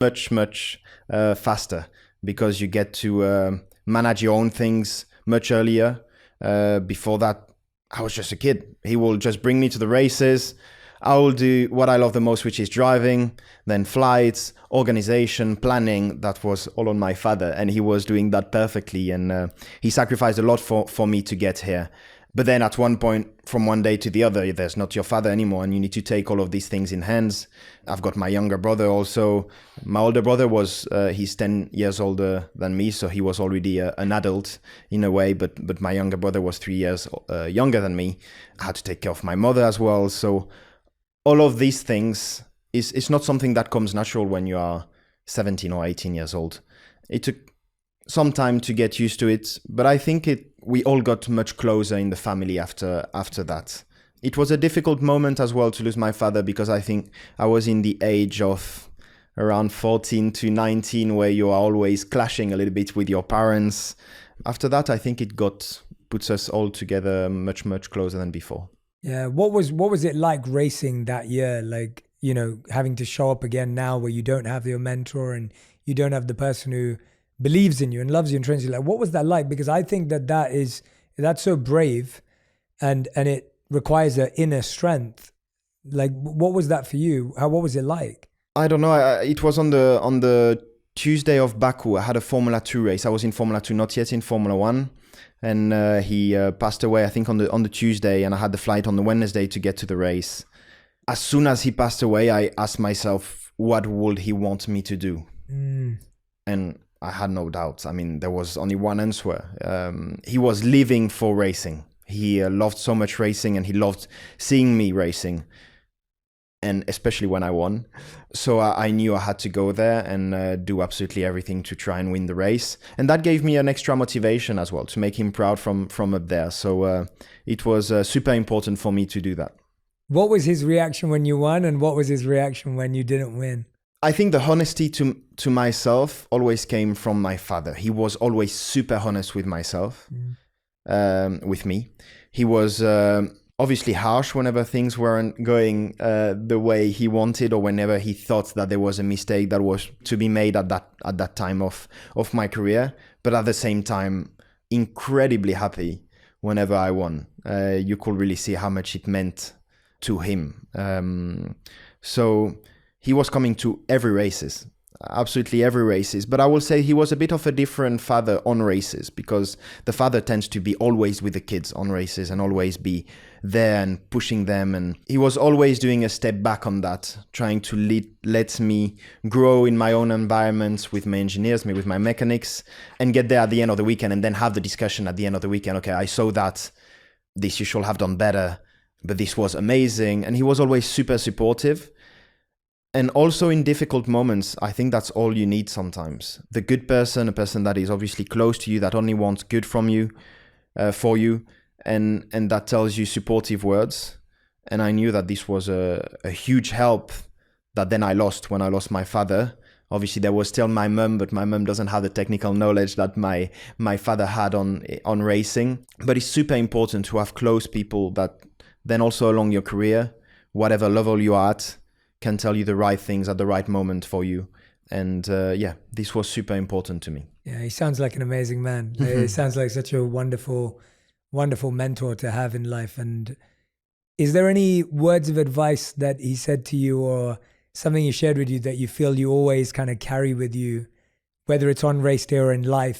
much faster, because you get to manage your own things much earlier. Before that, I was just a kid. He will just bring me to the races. I will do what I love the most, which is driving, then flights, organization, planning. That was all on my father, and he was doing that perfectly. And he sacrificed a lot for me to get here. But then at one point, from one day to the other, there's not your father anymore, and you need to take all of these things in hands. I've got my younger brother also. My older brother he's 10 years older than me, so he was already an adult in a way, but my younger brother was 3 years younger than me. I had to take care of my mother as well. So all of these things, it's not something that comes natural when you are 17 or 18 years old. It took some time to get used to it, but I think we all got much closer in the family after that. It was a difficult moment as well to lose my father, because I think I was in the age of around 14 to 19 where you are always clashing a little bit with your parents. After that, I think puts us all together much closer than before. Yeah. What was it like racing that year? Like, having to show up again now where you don't have your mentor and you don't have the person who believes in you and loves you and trains you. Like, what was that like? Because I think that's so brave, and it requires an inner strength. Like, what was that for you? What was it like? I don't know. It was on the Tuesday of Baku. I had a Formula 2 race. I was in Formula 2, not yet in Formula 1. And he passed away, I think, on the Tuesday, and I had the flight on the Wednesday to get to the race. As soon as he passed away, I asked myself, what would he want me to do? And I had no doubts. I mean, there was only one answer. He was living for racing. He loved so much racing, and he loved seeing me racing, and especially when I won. So I knew I had to go there and do absolutely everything to try and win the race. And that gave me an extra motivation as well, to make him proud from up there. So it was super important for me to do that. What was his reaction when you won, and what was his reaction when you didn't win? I think the honesty to myself always came from my father. He was always super honest with myself, with me. He was obviously harsh whenever things weren't going the way he wanted, or whenever he thought that there was a mistake that was to be made at that time of my career. But at the same time, incredibly happy whenever I won. You could really see how much it meant to him. So he was coming to every races, absolutely every races. But I will say he was a bit of a different father on races, because the father tends to be always with the kids on races and always be there and pushing them. And he was always doing a step back on that, trying to let me grow in my own environments with my engineers, with my mechanics, and get there at the end of the weekend and then have the discussion at the end of the weekend. Okay, I saw that this you should have done better, but this was amazing. And he was always super supportive. And also in difficult moments, I think that's all you need sometimes. The good person, a person that is obviously close to you, that only wants good from you, for you, and that tells you supportive words. And I knew that this was a huge help that then I lost when I lost my father. Obviously, there was still my mum, but my mum doesn't have the technical knowledge that my father had on racing. But it's super important to have close people that then also along your career, whatever level you are at, can tell you the right things at the right moment for you. And this was super important to me. Yeah, he sounds like an amazing man. He sounds like such a wonderful mentor to have in life. And is there any words of advice that he said to you, or something he shared with you that you feel you always kind of carry with you, whether it's on race day or in life,